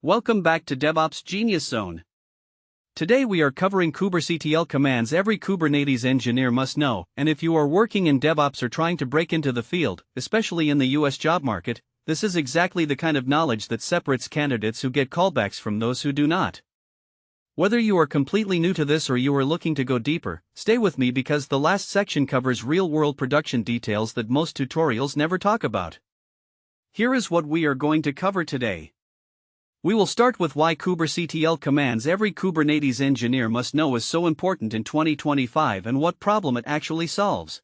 Welcome back to DevOps Genius Zone. Today we are covering kubectl commands every Kubernetes engineer must know, and if you are working in DevOps or trying to break into the field, especially in the US job market, this is exactly the kind of knowledge that separates candidates who get callbacks from those who do not. Whether you are completely new to this or you are looking to go deeper, stay with me because the last section covers real-world production details that most tutorials never talk about. Here is what we are going to cover today. We will start with why kubectl commands every Kubernetes engineer must know is so important in 2025 and what problem it actually solves.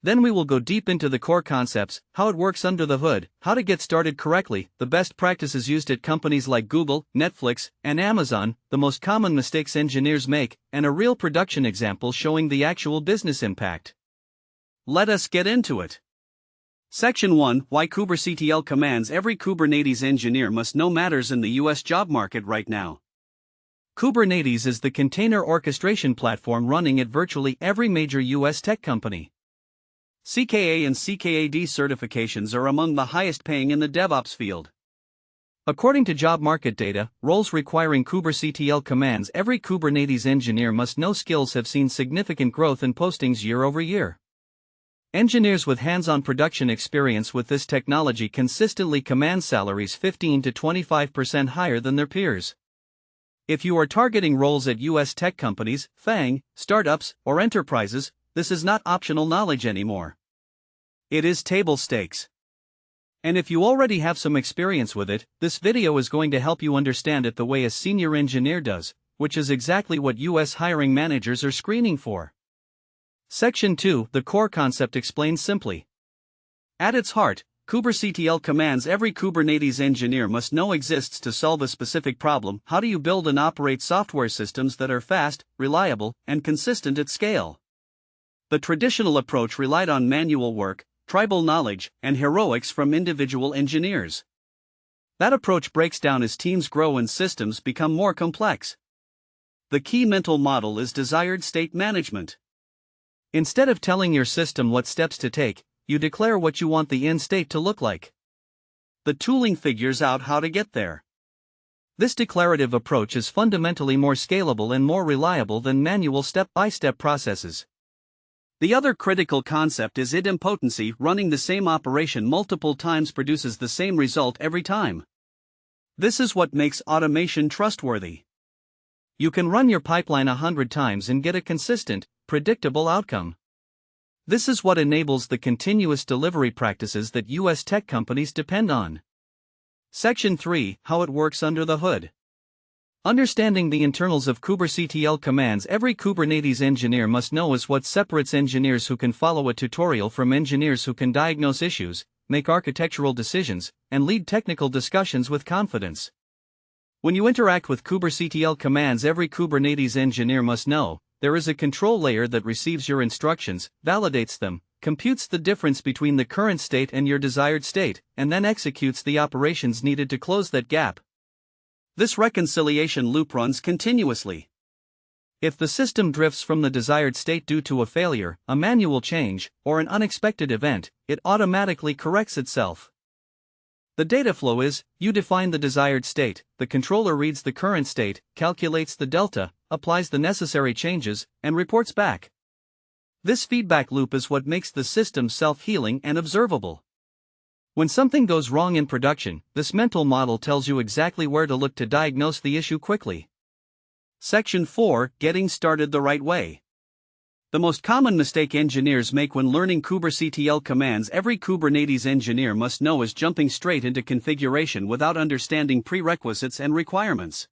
Then we will go deep into the core concepts, how it works under the hood, how to get started correctly, the best practices used at companies like Google, Netflix, and Amazon, the most common mistakes engineers make, and a real production example showing the actual business impact. Let us get into it. Section 1: Why kubectl commands every Kubernetes engineer must know matters in the US job market right now. Kubernetes is the container orchestration platform running at virtually every major US tech company. CKA and CKAD certifications are among the highest paying in the DevOps field. According to job market data, roles requiring kubectl commands every Kubernetes engineer must know skills have seen significant growth in postings year over year. Engineers with hands-on production experience with this technology consistently command salaries 15 to 25% higher than their peers. If you are targeting roles at US tech companies, FAANG, startups, or enterprises, this is not optional knowledge anymore. It is table stakes. And if you already have some experience with it, this video is going to help you understand it the way a senior engineer does, which is exactly what US hiring managers are screening for. Section 2: The core concept explained simply. At its heart, kubectl commands every Kubernetes engineer must know exists to solve a specific problem. How do you build and operate software systems that are fast, reliable, and consistent at scale? The traditional approach relied on manual work, tribal knowledge, and heroics from individual engineers. That approach breaks down as teams grow and systems become more complex. The key mental model is desired state management. Instead of telling your system what steps to take, you declare what you want the end state to look like. The tooling figures out how to get there. This declarative approach is fundamentally more scalable and more reliable than manual step-by-step processes. The other critical concept is idempotency. Running the same operation multiple times produces the same result every time. This is what makes automation trustworthy. You can run your pipeline 100 times and get a consistent, predictable outcome. This is what enables the continuous delivery practices that US tech companies depend on. Section 3: How it works under the hood. Understanding the internals of kubectl commands every Kubernetes engineer must know is what separates engineers who can follow a tutorial from engineers who can diagnose issues, make architectural decisions, and lead technical discussions with confidence. When you interact with kubectl commands every Kubernetes engineer must know, there is a control layer that receives your instructions, validates them, computes the difference between the current state and your desired state, and then executes the operations needed to close that gap. This reconciliation loop runs continuously. If the system drifts from the desired state due to a failure, a manual change, or an unexpected event, it automatically corrects itself. The data flow is, you define the desired state, the controller reads the current state, calculates the delta, applies the necessary changes, and reports back. This feedback loop is what makes the system self-healing and observable. When something goes wrong in production, this mental model tells you exactly where to look to diagnose the issue quickly. Section 4: Getting started the right way. The most common mistake engineers make when learning kubectl commands every Kubernetes engineer must know is jumping straight into configuration without understanding prerequisites and requirements.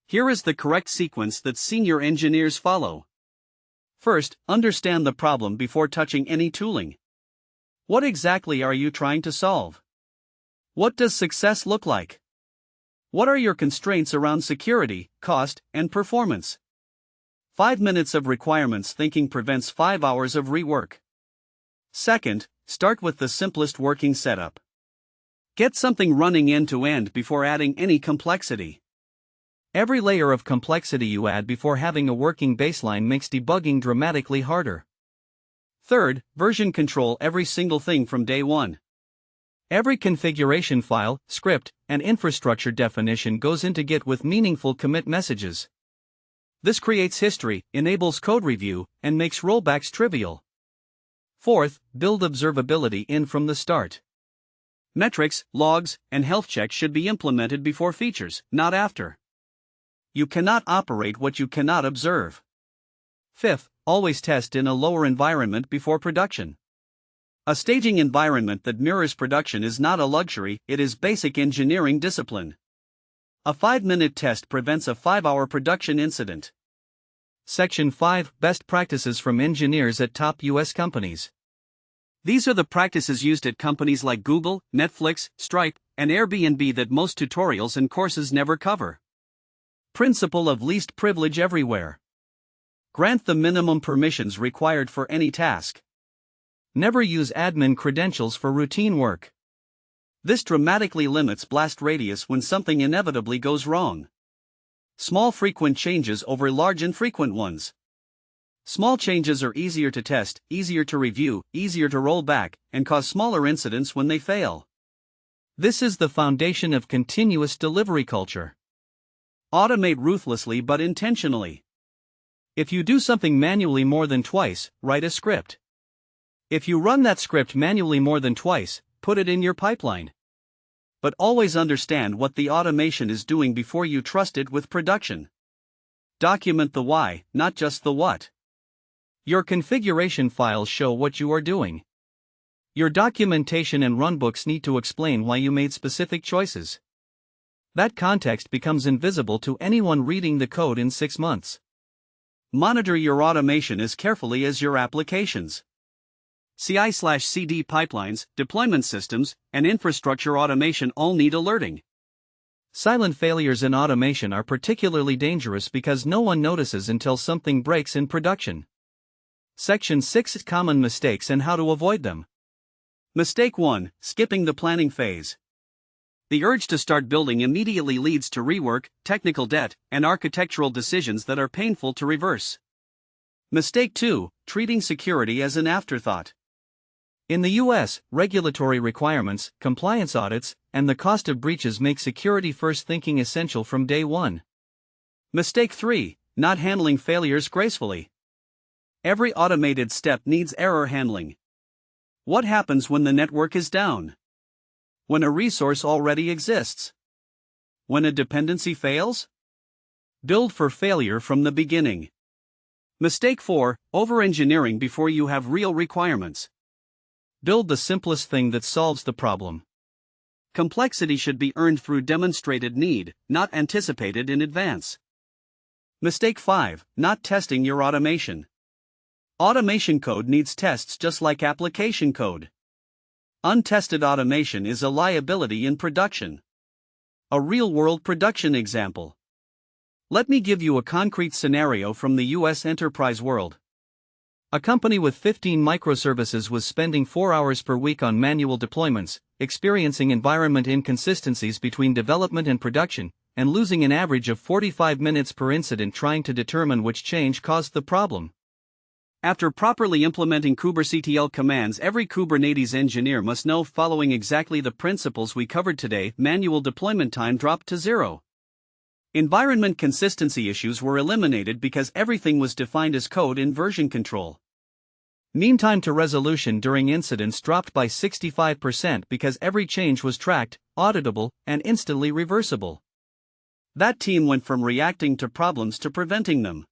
Here is the correct sequence that senior engineers follow. First, understand the problem before touching any tooling. What exactly are you trying to solve? What does success look like? What are your constraints around security, cost, and performance? 5 minutes of requirements thinking prevents 5 hours of rework. Second, start with the simplest working setup. Get something running end to end before adding any complexity. Every layer of complexity you add before having a working baseline makes debugging dramatically harder. Third, version control every single thing from day one. Every configuration file, script, and infrastructure definition goes into Git with meaningful commit messages. This creates history, enables code review, and makes rollbacks trivial. Fourth, build observability in from the start. Metrics, logs, and health checks should be implemented before features, not after. You cannot operate what you cannot observe. Fifth, always test in a lower environment before production. A staging environment that mirrors production is not a luxury, it is basic engineering discipline. A 5-minute test prevents a 5-hour production incident. Section 5, Best Practices from Engineers at Top U.S. Companies. These are the practices used at companies like Google, Netflix, Stripe, and Airbnb that most tutorials and courses never cover. Principle of least privilege everywhere. Grant the minimum permissions required for any task. Never use admin credentials for routine work. This dramatically limits blast radius when something inevitably goes wrong. Small frequent changes over large infrequent ones. Small changes are easier to test, easier to review, easier to roll back, and cause smaller incidents when they fail. This is the foundation of continuous delivery culture. Automate ruthlessly but intentionally. If you do something manually more than twice, write a script. If you run that script manually more than twice, put it in your pipeline. But always understand what the automation is doing before you trust it with production. Document the why, not just the what. Your configuration files show what you are doing. Your documentation and runbooks need to explain why you made specific choices. That context becomes invisible to anyone reading the code in 6 months. Monitor your automation as carefully as your applications. CI/CD pipelines, deployment systems, and infrastructure automation all need alerting. Silent failures in automation are particularly dangerous because no one notices until something breaks in production. Section 6, Common mistakes and how to avoid them. Mistake 1, skipping the planning phase. The urge to start building immediately leads to rework, technical debt, and architectural decisions that are painful to reverse. Mistake 2, treating security as an afterthought. In the US, regulatory requirements, compliance audits, and the cost of breaches make security-first thinking essential from day one. Mistake 3, not handling failures gracefully. Every automated step needs error handling. What happens when the network is down? When a resource already exists? When a dependency fails? Build for failure from the beginning. Mistake 4, over-engineering before you have real requirements. Build the simplest thing that solves the problem. Complexity should be earned through demonstrated need, not anticipated in advance. Mistake 5, not testing your automation. Automation code needs tests just like application code. Untested automation is a liability in production. A real-world production example. Let me give you a concrete scenario from the US enterprise world. A company with 15 microservices was spending 4 hours per week on manual deployments, experiencing environment inconsistencies between development and production, and losing an average of 45 minutes per incident trying to determine which change caused the problem. After properly implementing kubectl commands, every Kubernetes engineer must know following exactly the principles we covered today, manual deployment time dropped to 0. Environment consistency issues were eliminated because everything was defined as code in version control. Mean time to resolution during incidents dropped by 65% because every change was tracked, auditable, and instantly reversible. That team went from reacting to problems to preventing them.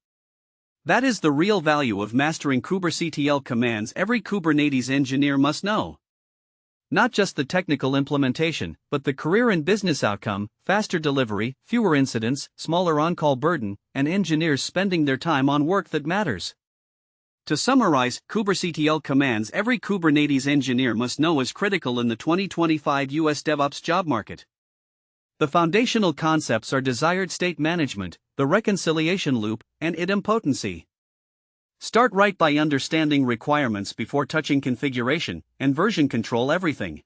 That is the real value of mastering kubectl commands every Kubernetes engineer must know. Not just the technical implementation, but the career and business outcome, faster delivery, fewer incidents, smaller on-call burden, and engineers spending their time on work that matters. To summarize, kubectl commands every Kubernetes engineer must know is critical in the 2025 US DevOps job market. The foundational concepts are desired state management, the reconciliation loop, and idempotency. Start right by understanding requirements before touching configuration, and version control everything.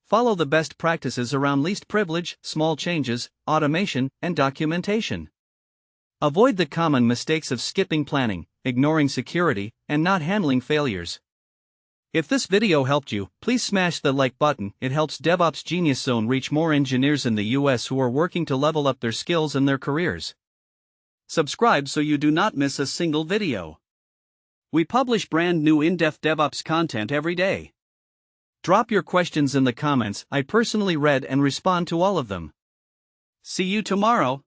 Follow the best practices around least privilege, small changes, automation, and documentation. Avoid the common mistakes of skipping planning, ignoring security, and not handling failures. If this video helped you, please smash the like button. It helps DevOps Genius Zone reach more engineers in the US who are working to level up their skills and their careers. Subscribe so you do not miss a single video. We publish brand new in-depth DevOps content every day. Drop your questions in the comments. I personally read and respond to all of them. See you tomorrow.